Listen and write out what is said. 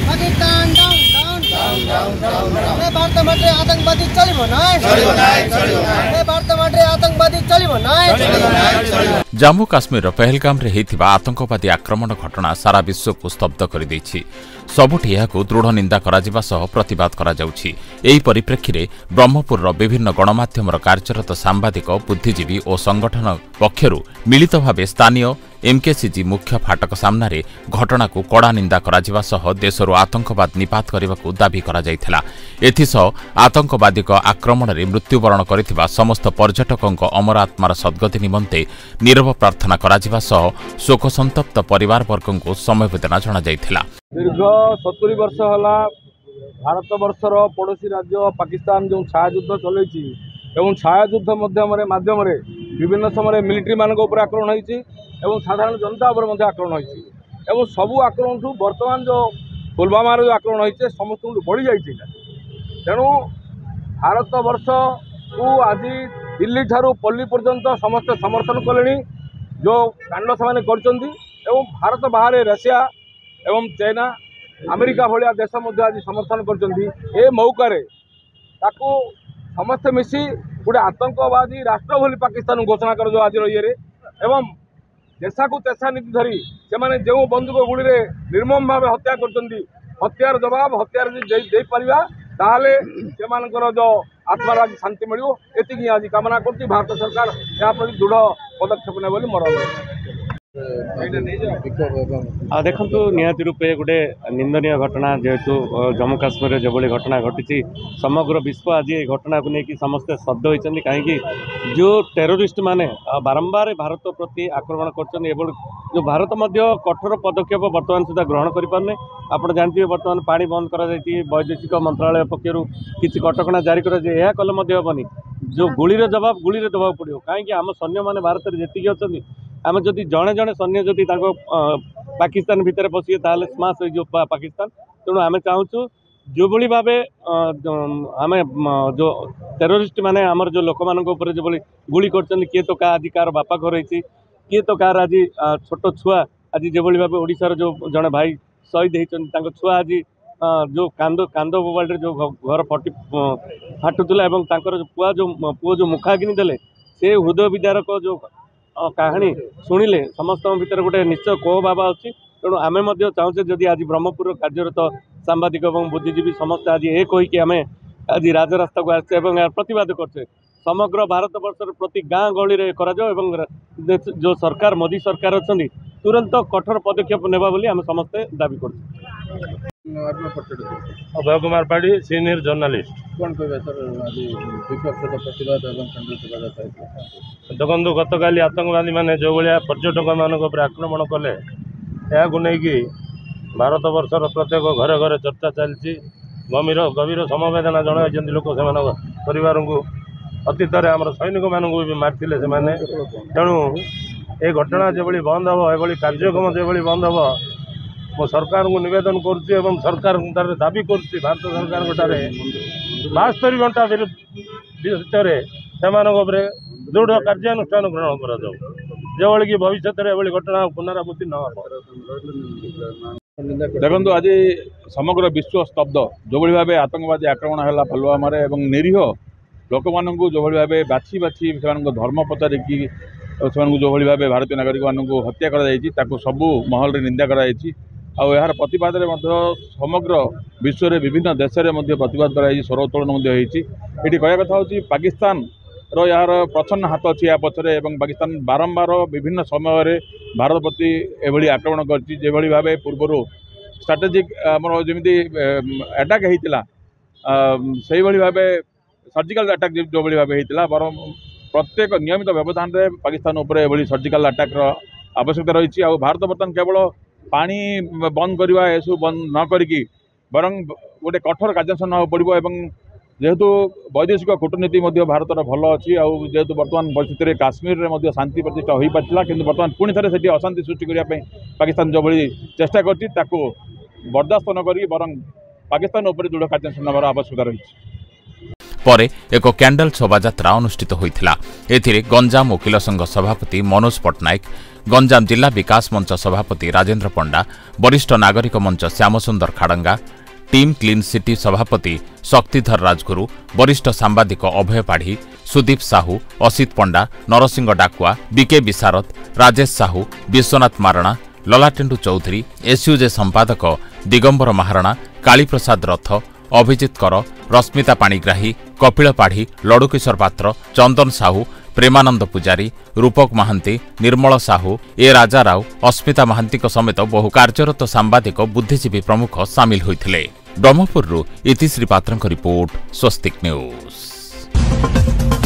पाकिस्तान भारत माटे आतंकवादी चलिबो नाय भारत माटे आतंकवादी चलिबो नाय। जम्मू काश्मीर पहलगाम रे हेतिबा आतंकवादी आक्रमण घटना सारा विश्व को स्तब्ध कर देछि। सबुठी एहाकु दृढ़ निंदा कराजिबा सह प्रतिवाद करा जाउछि। एही परिप्रेक्षी रे ब्रह्मपुर विभिन्न गणमाध्यमर कार्यरत सांबादिक बुद्धिजीवी और संगठन पक्षरु मिलित भावे स्थानीय एमकेसीजी मुख्य फाटक सामने घटना को कड़ा निंदा कराजिबा सह देशरु आतंकवाद निपात करबाकू दाबी करा जायथिला। एथिसह आतंकवादी आक्रमण रे मृत्युवरण करथिबा समस्त पर्यटकों अमर आत्मार सद्गति निमंते नीरव प्रार्थना कराजिबा सह शोक संतप्त परिवार वर्ग को समवेदना जणा जायथिला। दीर्घ 70 वर्ष होला भारत वर्षर पड़ोशी राज्य पाकिस्तान जो छायायुद्ध चलैछि एवं छायायुद्ध माध्यम विभिन्न समय मिलिट्री मान आक्रमण होती एवं साधारण जनता उपर आक्रमण होती एवं सबू आक्रमण ठू बर्तमान जो पुलवामार जो आक्रमण होती समस्त बढ़ी जाइए। तेणु भारत वर्ष को आज दिल्ली ठारू पल्ली पर्यंत समस्त समर्थन कले जो कांड से कर भारत बाहर रशिया एवं चाइना अमेरिका भाया देश आज समर्थन कर मौका समस्ते मिसी गोटे आतंकवादी राष्ट्र भली पाकिस्तान घोषणा कर आज ये एवं देशा को तेसा नीति धरी से जो बंदूक गुड़ी में निर्मम भाव हत्या कर हत्यार जवाब हत्यार दे पारिबा ताहले सेमानकर जो आत्मार आज शांति मिल एति आज कामना करती भारत सरकार यहाँ प्रति दृढ़ पदक्षेप ने बोली मोर देखु निहाती रूपे गोटे निंदनीय घटना जेहेतु जम्मू काश्मीर जो घटना घटी समग्र विश्व आज ये घटना को लेकिन समस्ते शब्द होती कहीं जो टेरोरिस्ट माने बारंबार भारत प्रति आक्रमण कर जो भारत कठोर पदक्षेप बर्तमान सुधा ग्रहण करें आप जानते बर्तमान पानी बंद कर वैदेशिक मंत्रालय पक्षर किसी कटकणा जारी कर कले हेनी जो गुलीर जवाब गुली देवाक पड़ो कहीं आम सैन्य मैंने भारत में जी अच्छा आम जदि जड़े जड़े सैन्य जदि पाकिस्तान भितर पशिए ताले स्माश हो पाकिस्तान। तेणु आम चाहूँ जो भाई भाव आम जो टेरोरिस्ट माने आमर जो लोक मान जो गुली कर किए तो क्या आज कार बापा घर रही किए तो कार आज छोट छुआ आज जो भाव ओडिशार जो जड़े भाई शहीद होती छुआ आज जो कांद कांद मोबाइल जो घर फाटुला पुआ जो मुखाग्नि देले से हृदय विदारक जो कहानी शुणिले समस्त भितर गोटे निश्चय कोह भाव अच्छी। तेणु आम चाहूँ जदि आज ब्रह्मपुर कार्यरत सांबादिक और बुद्धिजीवी समस्त आज एक होइकि आम आज राजरास्ता को आसे प्रतिवाद करछे समग्र भारत वर्षर प्रति गाँ गहली जो सरकार मोदी सरकार अच्छा तुरंत कठोर पदक्षेप नेबा बोली आम समस्ते दाबी कर। अभय कुमार पाढ़ी सीनियर जर्नालीस्ट कौन कहे सर आज प्रतिवाद देखो गत काली आतंकवादी मैंने जो भाया पर्यटक मान आक्रमण कले या भारत वर्षर प्रत्येक घरे घरे चर्चा चलती गभीर समवेदना जन लोक से परिवार को अतीत में आम सैनिक मानक भी मारते से तेणु ये घटना जो बंद हम ये कार्यक्रम जो बंद हम मो सरकार को निवेदन करुँ सरकार दाबी कर भारत सरकार 72 घंटा भितर से दृढ़ कार्यानुष्ठान ग्रहण कर कि भविष्य में ये घटना पुनरावृत्ति न देखो आज समग्र विश्व स्तब्ध जो भाव आतंकवादी आक्रमण है पुलवामा निरीह लोक मान जो भाव बाछी बाछी से धर्म पचारिकी जो भाव भारतीय नागरिक मान हत्या कर सबू महल निंदा कर यार प्रतिवाद समग्र विश्व में विभिन्न देश में प्रतिवाद कर स्वर उत्तोलन ये कह कथा हूँ पाकिस्तान यार प्रच्छन्न हाथ अच्छी या पछरे पाकिस्तान बारंबार विभिन्न समय भारत प्रति एभली आक्रमण कर भाव पूर्वर स्ट्राटेजिक आमर जमी अटैक होता से भाव सर्जिकल अटैक जो भाव होता बर प्रत्येक नियमित व्यवधान में पाकिस्तान उपर एभली सर्जिकल अटैक आवश्यकता रही भारत बर्तमान केवल पानी बंद करवा यू बंद न करी बर गोटे कठोर कार्यानुष्ठान ना पड़ो जेहेतु वैदेशिक कूटनीति भारत भल अच्छी जेहेतु बर्तमान परिस्थिति में काश्मीर में शांति प्रतिष्ठा हो पार्ला कि बर्तमान पुणी थे से अशांति सृष्टि करने पाकिस्तान जो भाई चेष्टा कर बर्दास्त न करी बर पाकिस्तान उपर दृढ़ कार्यानुष्ठान आवश्यकता रही। ପରେ ଏକ କ୍ୟାଣ୍ଡେଲ ଶୋଭାଯାତ୍ରା ଅନୁଷ୍ଠିତ ହୋଇଥିଲା। ଏଥିରେ ଗଞ୍ଜାମ ଓକିଲ ସଂଘ ସଭାପତି ମନୋଜ ପଟ୍ଟନାୟକ, ଗଞ୍ଜାମ ଜିଲ୍ଲା ବିକାଶ ମଞ୍ଚ ସଭାପତି ରାଜେନ୍ଦ୍ର ପଣ୍ଡା, ବରିଷ୍ଠ ନାଗରିକ ମଞ୍ଚ Shyamsundar Khadanga, team clean city ସଭାପତି ଶକ୍ତିଧର ରାଜଗୁରୁ, ବରିଷ୍ଠ ସାମ୍ବାଦିକ ଅଭୟ ପାଢ଼ୀ, ସୁଦୀପ ସାହୁ, ଅସିତ ପଣ୍ଡା, ନରସିଂହ ଡାକୁଆ, ବିକେ ବିଶାରଦ, ରାଜେଶ ସାହୁ, ବିଶ୍ୱନାଥ ମାରଣା, ଲଲାଟେଣ୍ଡୁ ଚୌଧୁରୀ, ଏସ୍ୟୁଜେ ସମ୍ପାଦକ ଦିଗମ୍ବର ମହାରଣା, କାଳୀପ୍ରସାଦ ରଥ, ଅଭିଜିତ କର, ରଶ୍ମିତା ପାଣିଗ୍ରାହୀ, କପିଳ ପାଢ଼ୀ, ଲଡୁକିଶୋର ପାତ୍ର, ଚନ୍ଦନ ସାହୁ, ପ୍ରେମାନନ୍ଦ ପୂଜାରୀ, ରୂପକ ମହାନ୍ତି, ନିର୍ମଳ ସାହୁ, ଏ ରାଜା ରାଉ, ଅସ୍ମିତା ମହାନ୍ତିଙ୍କ ସମେତ ବହୁ କାର୍ଯ୍ୟରତ ସାମ୍ବାଦିକ, ବୁଦ୍ଧିଜୀବୀ ପ୍ରମୁଖ ସାମିଲ ହୋଇଥିଲେ। ବ୍ରହ୍ମପୁରରୁ ଇତିଶ୍ରୀ ପାତ୍ରଙ୍କ ରିପୋର୍ଟ, ସ୍ୱସ୍ତିକ ନ୍ୟୁଜ୍।